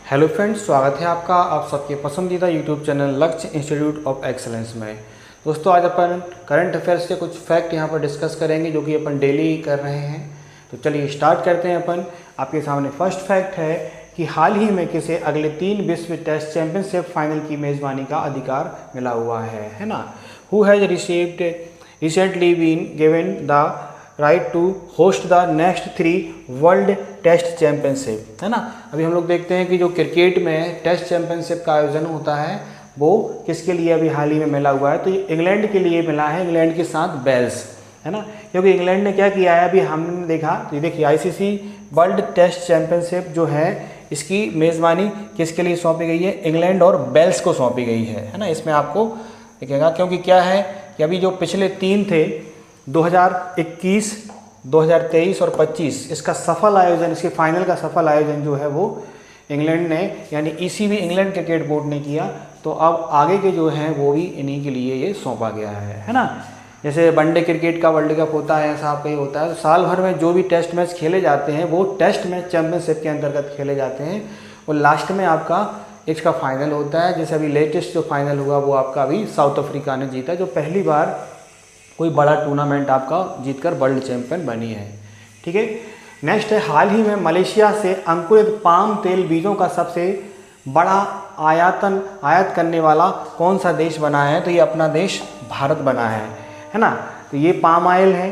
Hello friends, स्वागत है आपका आप सबके पसंदीदा यूट्यूब चैनल लक्ष्य इंस्टीट्यूट ऑफ एक्सीलेंस में। दोस्तों, आज अपन करंट अफेयर्स के कुछ फैक्ट यहाँ पर डिस्कस करेंगे जो कि अपन डेली कर रहे हैं। तो चलिए स्टार्ट करते हैं। अपन आपके सामने फर्स्ट फैक्ट है कि हाल ही में किसे अगले 3 विश्व टेस्ट चैंपियनशिप फाइनल की मेज़बानी का अधिकार मिला हुआ है ना। Who has received recently been given the right to host the next 3 world test championship, है ना। अभी हम लोग देखते हैं कि जो क्रिकेट में टेस्ट चैंपियनशिप का आयोजन होता है वो किसके लिए अभी हाल ही में मिला हुआ है, तो ये इंग्लैंड के लिए मिला है, इंग्लैंड के साथ वेल्स, है ना। क्योंकि इंग्लैंड ने क्या किया है, अभी हमने देखा, तो ये देखिए आईसीसी वर्ल्ड टेस्ट चैंपियनशिप जो है इसकी मेज़बानी किसके लिए सौंपी गई है, इंग्लैंड और वेल्स को सौंपी गई है ना। इसमें आपको दिखेगा क्योंकि क्या है कि अभी जो पिछले 3 थे 2021, 2023 और 25, इसका सफल आयोजन, इसके फाइनल का सफल आयोजन जो है वो इंग्लैंड ने यानी ईसीबी इंग्लैंड क्रिकेट बोर्ड ने किया। तो अब आगे के जो हैं वो भी इन्हीं के लिए ये सौंपा गया है ना। जैसे वनडे क्रिकेट का वर्ल्ड कप होता है, ऐसा आपका ही होता है। तो साल भर में जो भी टेस्ट मैच खेले जाते हैं वो टेस्ट मैच चैंपियनशिप के अंतर्गत खेले जाते हैं और लास्ट में आपका इसका फाइनल होता है। जैसे अभी लेटेस्ट जो फाइनल हुआ वो आपका अभी साउथ अफ्रीका ने जीता, जो पहली बार कोई बड़ा टूर्नामेंट आपका जीतकर वर्ल्ड चैंपियन बनी है। ठीक है, नेक्स्ट है, हाल ही में मलेशिया से अंकुरित पाम तेल बीजों का सबसे बड़ा आयात करने वाला कौन सा देश बना है, तो ये अपना देश भारत बना है ना। तो ये पाम ऑयल है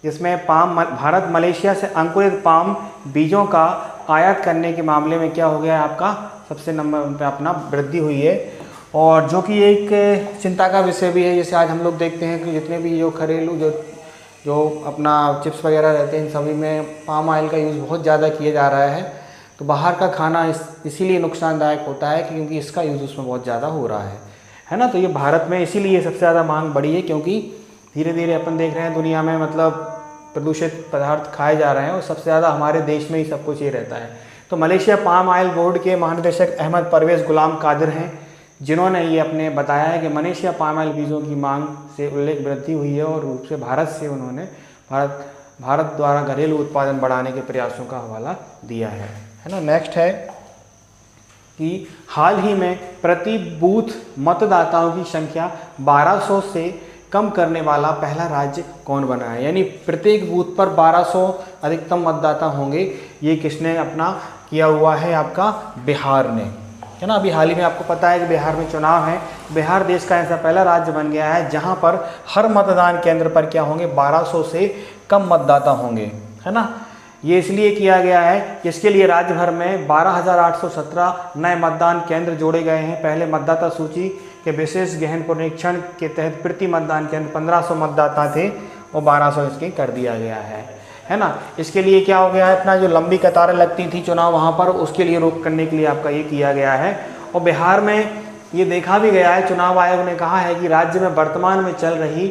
जिसमें भारत मलेशिया से अंकुरित पाम बीजों का आयात करने के मामले में क्या हो गया है, आपका सबसे नंबर पे अपना वृद्धि हुई है। और जो कि एक चिंता का विषय भी है। जैसे आज हम लोग देखते हैं कि जितने भी जो घरेलू जो अपना चिप्स वगैरह रहते हैं, इन सभी में पाम ऑयल का यूज़ बहुत ज़्यादा किया जा रहा है। तो बाहर का खाना इसीलिए नुकसानदायक होता है क्योंकि इसका यूज़ उसमें बहुत ज़्यादा हो रहा है ना। तो ये भारत में इसीलिए सबसे ज़्यादा मांग बढ़ी है क्योंकि धीरे धीरे अपन देख रहे हैं दुनिया में मतलब प्रदूषित पदार्थ खाए जा रहे हैं और सबसे ज़्यादा हमारे देश में ही सब कुछ ये रहता है। तो मलेशिया पाम ऑयल बोर्ड के महानिदेशक अहमद परवेज़ गुलाम कादिर हैं जिन्होंने ये अपने बताया है कि मलेशिया पाम ऑयल बीजों की मांग से उल्लेख वृद्धि हुई है और रूप से भारत से उन्होंने भारत द्वारा घरेलू उत्पादन बढ़ाने के प्रयासों का हवाला दिया है ना। नेक्स्ट है कि हाल ही में प्रति बूथ मतदाताओं की संख्या 1200 से कम करने वाला पहला राज्य कौन बना है, यानी प्रत्येक बूथ पर 1200 अधिकतम मतदाता होंगे। ये किसने अपना किया हुआ है, आपका बिहार ने, है ना। अभी हाल ही में आपको पता है कि बिहार में चुनाव है। बिहार देश का ऐसा पहला राज्य बन गया है जहां पर हर मतदान केंद्र पर क्या होंगे, 1200 से कम मतदाता होंगे, है ना। ये इसलिए किया गया है कि इसके लिए राज्य भर में 12,817 नए मतदान केंद्र जोड़े गए हैं। पहले मतदाता सूची के विशेष गहन पुनरीक्षण के तहत प्रति मतदान केंद्र 1500 मतदाता थे और 1200 इसके कर दिया गया है ना। इसके लिए क्या हो गया है, अपना जो लंबी कतारें लगती थी चुनाव वहाँ पर, उसके लिए रोक करने के लिए आपका ये किया गया है। और बिहार में ये देखा भी गया है, चुनाव आयोग ने कहा है कि राज्य में वर्तमान में चल रही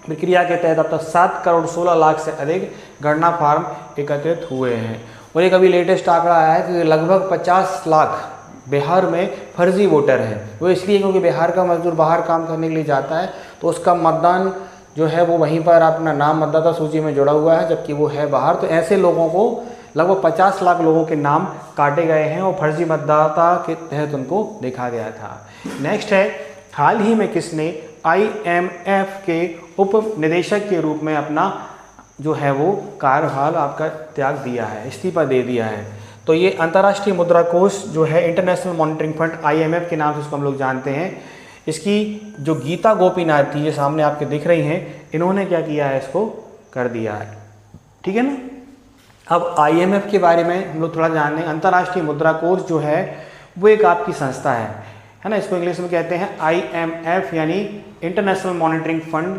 प्रक्रिया के तहत अब तक 7 करोड़ 16 लाख से अधिक गणना फार्म एकत्रित हुए हैं। और एक अभी लेटेस्ट आंकड़ा आया है कि लगभग 50 लाख बिहार में फर्जी वोटर हैं। वो इसलिए क्योंकि बिहार का मजदूर बाहर काम करने के लिए जाता है तो उसका मतदान जो है वो वहीं पर अपना नाम मतदाता सूची में जुड़ा हुआ है जबकि वो है बाहर। तो ऐसे लोगों को लगभग 50 लाख लोगों के नाम काटे गए हैं और फर्जी मतदाता के तहत उनको देखा गया था। नेक्स्ट है, हाल ही में किसने IMF के उप निदेशक के रूप में अपना जो है वो कार्यभार आपका त्याग दिया है, इस्तीफा दे दिया है। तो ये अंतर्राष्ट्रीय मुद्रा कोष जो है, इंटरनेशनल मॉनिटरिंग फंड IMF के नाम से इसको हम लोग जानते हैं, इसकी जो गीता गोपीनाथ थी, ये सामने आपके दिख रही हैं, इन्होंने क्या किया है, इसको कर दिया है। ठीक है ना। अब IMF के बारे में हम लोग थोड़ा जान लें। अंतर्राष्ट्रीय मुद्रा कोष जो है वो एक आपकी संस्था है ना। इसको इंग्लिश में कहते हैं IMF यानी इंटरनेशनल मॉनिटरिंग फंड।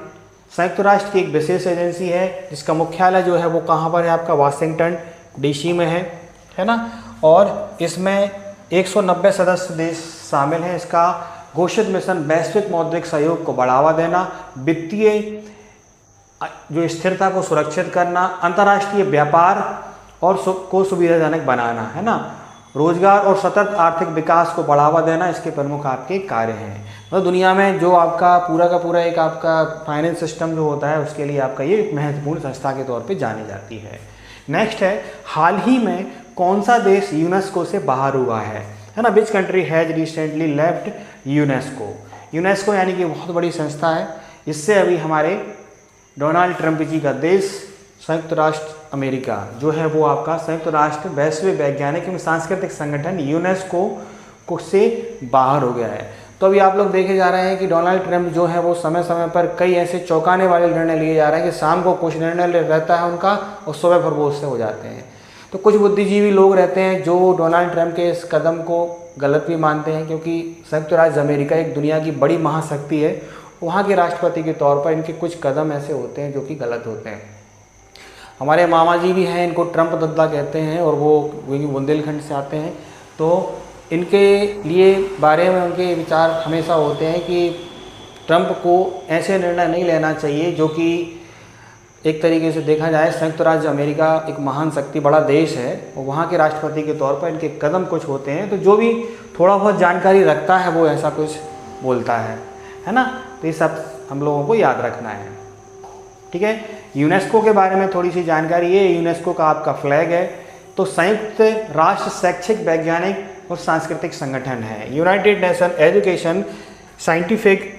संयुक्त राष्ट्र की एक विशेष एजेंसी है जिसका मुख्यालय जो है वो कहाँ पर है, आपका वाशिंगटन DC में है ना। और इसमें 190 सदस्य देश शामिल हैं। इसका घोषित मिशन वैश्विक मौद्रिक सहयोग को बढ़ावा देना, वित्तीय जो स्थिरता को सुरक्षित करना, अंतर्राष्ट्रीय व्यापार और को सुविधाजनक बनाना, है ना, रोजगार और सतत आर्थिक विकास को बढ़ावा देना, इसके प्रमुख आपके कार्य हैं। मतलब दुनिया में जो आपका पूरा का पूरा एक आपका फाइनेंस सिस्टम जो होता है उसके लिए आपका ये महत्वपूर्ण संस्था के तौर पे जानी जाती है। नेक्स्ट है, हाल ही में कौन सा देश यूनेस्को से बाहर हुआ है? है ना। Which country has recently left UNESCO. UNESCO यानी कि बहुत बड़ी संस्था है, इससे अभी हमारे डोनाल्ड ट्रंप जी का देश संयुक्त राष्ट्र अमेरिका जो है वो आपका संयुक्त राष्ट्र वैश्विक वैज्ञानिक एवं सांस्कृतिक संगठन यूनेस्को से बाहर हो गया है। तो अभी आप लोग देखे जा रहे हैं कि डोनाल्ड ट्रंप जो है वो समय समय पर कई ऐसे चौंकाने वाले निर्णय लिए जा रहे हैं कि शाम को कुछ निर्णय रहता है उनका और सुबह भर वो उससे हो जाते हैं। तो कुछ बुद्धिजीवी लोग रहते हैं जो डोनाल्ड ट्रंप के इस कदम को गलत भी मानते हैं, क्योंकि संयुक्त राज्य अमेरिका एक दुनिया की बड़ी महाशक्ति है, वहाँ के राष्ट्रपति के तौर पर इनके कुछ कदम ऐसे होते हैं जो कि गलत होते हैं। हमारे मामा जी भी हैं, इनको ट्रंप दद्दा कहते हैं और वो बुंदेलखंड से आते हैं। तो इनके लिए बारे में उनके विचार हमेशा होते हैं कि ट्रंप को ऐसे निर्णय नहीं लेना चाहिए जो कि एक तरीके से देखा जाए संयुक्त राज्य अमेरिका एक महान शक्ति बड़ा देश है और वहाँ के राष्ट्रपति के तौर पर इनके कदम कुछ होते हैं। तो जो भी थोड़ा बहुत जानकारी रखता है वो ऐसा कुछ बोलता है ना। तो ये सब हम लोगों को याद रखना है, ठीक है। यूनेस्को के बारे में थोड़ी सी जानकारी, ये यूनेस्को का आपका फ्लैग है। तो संयुक्त राष्ट्र शैक्षिक वैज्ञानिक और सांस्कृतिक संगठन है, united nation education scientific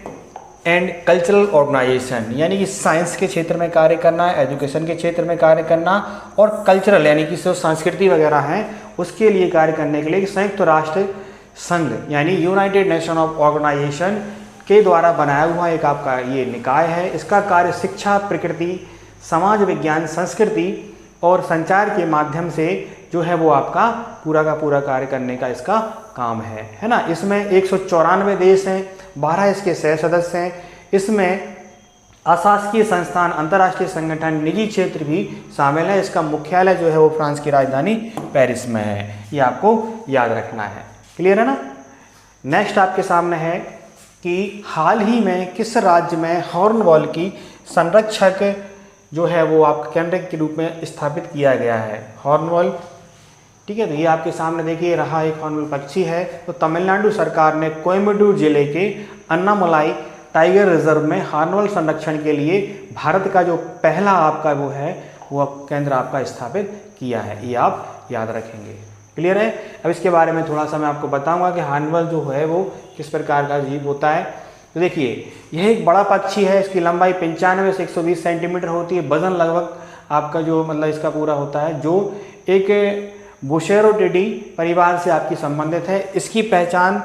and cultural organisation, यानी कि साइंस के क्षेत्र में कार्य करना, एजुकेशन के क्षेत्र में कार्य करना और कल्चरल यानी कि जो संस्कृति वगैरह हैं उसके लिए कार्य करने के लिए संयुक्त राष्ट्र संघ यानी यूनाइटेड नेशन ऑफ ऑर्गेनाइजेशन के द्वारा बनाया हुआ एक आपका ये निकाय है। इसका कार्य शिक्षा, प्रकृति, समाज विज्ञान, संस्कृति और संचार के माध्यम से जो है वो आपका पूरा का पूरा कार्य करने का इसका काम है ना। इसमें 194 देश हैं, 12 इसके सह सदस्य हैं। इसमें अशासकीय संस्थान, अंतर्राष्ट्रीय संगठन, निजी क्षेत्र भी शामिल है। इसका मुख्यालय जो है वो फ्रांस की राजधानी पेरिस में है, ये आपको याद रखना है। क्लियर है ना। नेक्स्ट आपके सामने है कि हाल ही में किस राज्य में हॉर्नवॉल की संरक्षक जो है वो आपके केंद्र के रूप में स्थापित किया गया है। हॉर्नवॉल, ठीक है। तो ये आपके सामने देखिए रहा एक हॉर्नवॉल पक्षी है। तो तमिलनाडु सरकार ने कोयम्बटूर जिले के अन्नामलाई टाइगर रिजर्व में हॉर्नवॉल संरक्षण के लिए भारत का जो पहला आपका वो है वो केंद्र आपका स्थापित किया है, ये आप याद रखेंगे। क्लियर है। अब इसके बारे में थोड़ा सा मैं आपको बताऊंगा कि हॉर्नवॉल जो है वो किस प्रकार का जीव होता है। तो देखिए यह एक बड़ा पक्षी है, इसकी लंबाई 95 से 120 सेंटीमीटर होती है। वजन लगभग आपका जो मतलब इसका पूरा होता है, जो एक बुशेरोटिडी परिवार से आपकी संबंधित है। इसकी पहचान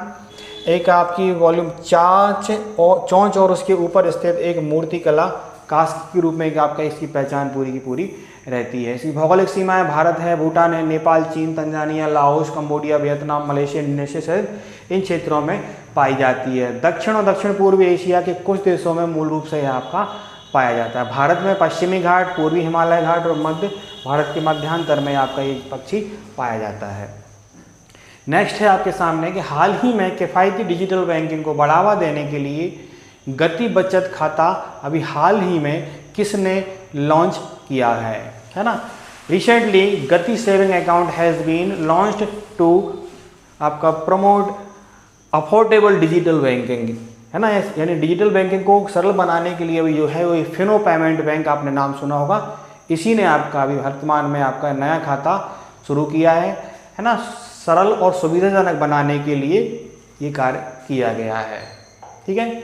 एक आपकी वॉल्यूम चोंच और उसके ऊपर स्थित एक मूर्तिकला कास्क के रूप में एक आपका इसकी पहचान पूरी की पूरी रहती है। इसकी भौगोलिक सीमाएं भारत है, भूटान है, नेपाल, चीन, Tanzania, Laos, Cambodia, Vietnam, Malaysia, Indonesia सहित इन क्षेत्रों में पाई जाती है। दक्षिण और दक्षिण पूर्व एशिया के कुछ देशों में मूल रूप से यह आपका पाया जाता है। भारत में पश्चिमी घाट, पूर्वी हिमालय घाट और मध्य भारत के मध्यांतर में आपका ये पक्षी पाया जाता है। नेक्स्ट है आपके सामने कि हाल ही में किफ़ायती डिजिटल बैंकिंग को बढ़ावा देने के लिए गति बचत खाता अभी हाल ही में किसने लॉन्च किया है ना। Recently Gati saving account has been launched to आपका प्रमोट अफोर्डेबल डिजिटल बैंकिंग, है ना। यानी डिजिटल बैंकिंग को सरल बनाने के लिए अभी जो है वो फिनो पेमेंट बैंक आपने नाम सुना होगा, इसी ने आपका अभी वर्तमान में आपका नया खाता शुरू किया है ना। सरल और सुविधाजनक बनाने के लिए ये कार्य किया गया है, ठीक है।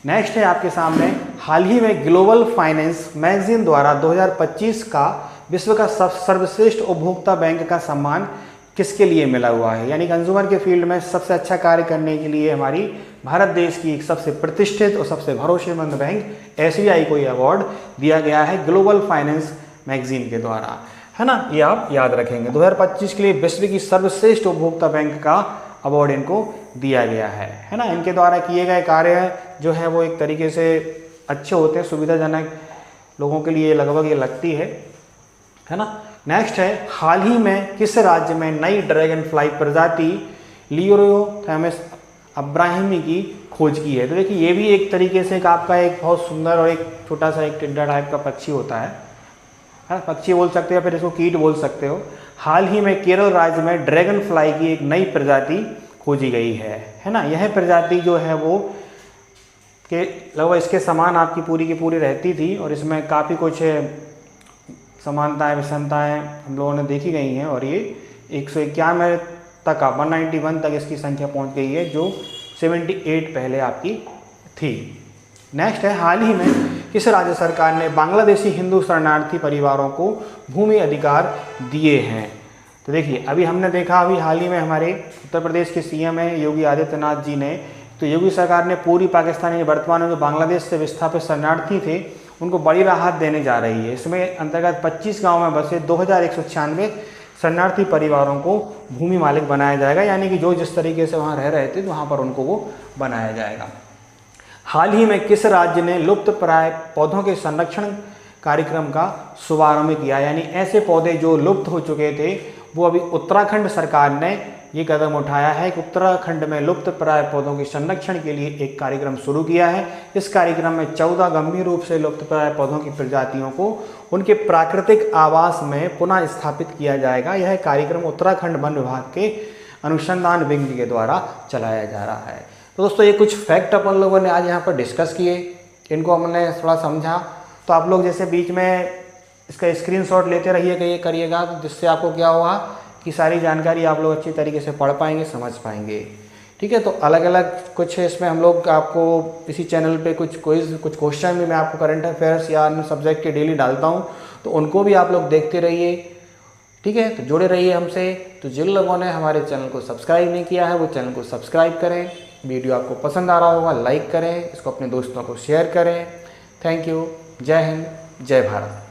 नेक्स्ट है आपके सामने हाल ही में ग्लोबल फाइनेंस मैगजीन द्वारा 2025 का विश्व का सर्वश्रेष्ठ उपभोक्ता बैंक का सम्मान किसके लिए मिला हुआ है। यानी कंज्यूमर के फील्ड में सबसे अच्छा कार्य करने के लिए हमारी भारत देश की एक सबसे प्रतिष्ठित और सबसे भरोसेमंद बैंक SBI को ये अवार्ड दिया गया है ग्लोबल फाइनेंस मैगजीन के द्वारा, है ना। ये आप याद रखेंगे। 2025 के लिए विश्व की सर्वश्रेष्ठ उपभोक्ता बैंक का अवार्ड इनको दिया गया है ना। इनके द्वारा किए गए कार्य जो है वो एक तरीके से अच्छे होते हैं, सुविधाजनक लोगों के लिए लगभग ये लगती है ना। नेक्स्ट है हाल ही में किस राज्य में नई ड्रैगन फ्लाई प्रजाति लियोथैमस अब्राहिमी की खोज की है। तो देखिए ये भी एक तरीके से एक आपका एक बहुत सुंदर और एक छोटा सा एक टिड्डा टाइप का पक्षी होता है, पक्षी बोल सकते हो फिर इसको कीट बोल सकते हो। हाल ही में केरल राज्य में ड्रैगन फ्लाई की एक नई प्रजाति खोजी गई है ना। यह प्रजाति जो है वो के लगभग इसके समान आपकी पूरी की पूरी रहती थी और इसमें काफ़ी कुछ समानताएं विषमताएं हम लोगों ने देखी गई हैं और ये 191 तक 191 तक इसकी संख्या पहुंच गई है, जो 78 पहले आपकी थी। नेक्स्ट है, हाल ही में किस राज्य सरकार ने बांग्लादेशी हिंदू शरणार्थी परिवारों को भूमि अधिकार दिए हैं? तो देखिए, अभी हमने देखा, अभी हाल ही में हमारे उत्तर प्रदेश के सीएम हैं योगी आदित्यनाथ जी ने, तो योगी सरकार ने पूरी पाकिस्तानी वर्तमान में जो बांग्लादेश से विस्थापित शरणार्थी थे उनको बड़ी राहत देने जा रही है। इसमें अंतर्गत 25 गाँव में बसे 2196 शरणार्थी परिवारों को भूमि मालिक बनाया जाएगा, यानी कि जो जिस तरीके से वहाँ रह रहे थे वहाँ पर उनको वो बनाया जाएगा। हाल ही में किस राज्य ने लुप्त प्राय पौधों के संरक्षण कार्यक्रम का शुभारंभ किया? यानी ऐसे पौधे जो लुप्त हो चुके थे वो अभी उत्तराखंड सरकार ने ये कदम उठाया है कि उत्तराखंड में लुप्त प्राय पौधों के संरक्षण के लिए एक कार्यक्रम शुरू किया है। इस कार्यक्रम में 14 गंभीर रूप से लुप्त प्राय पौधों की प्रजातियों को उनके प्राकृतिक आवास में पुनः स्थापित किया जाएगा। यह कार्यक्रम उत्तराखंड वन विभाग के अनुसंधान विंग के द्वारा चलाया जा रहा है। तो दोस्तों, ये कुछ फैक्ट अपन लोगों ने आज यहाँ पर डिस्कस किए, इनको हमने थोड़ा समझा। तो आप लोग जैसे बीच में इसका स्क्रीनशॉट लेते रहिएगा, करिएगा, तो जिससे आपको क्या होगा कि सारी जानकारी आप लोग अच्छी तरीके से पढ़ पाएंगे, समझ पाएंगे। ठीक है, तो अलग अलग कुछ इसमें हम लोग आपको इसी चैनल पे कुछ क्विज, कुछ क्वेश्चन भी मैं आपको करंट अफेयर्स या अन्य सब्जेक्ट के डेली डालता हूँ, तो उनको भी आप लोग देखते रहिए। ठीक है, तो जुड़े रहिए हमसे। तो जिन लोगों ने हमारे चैनल को सब्सक्राइब नहीं किया है वो चैनल को सब्सक्राइब करें। वीडियो आपको पसंद आ रहा होगा लाइक करें, इसको अपने दोस्तों को शेयर करें। Thank you. जय हिंद, जय भारत।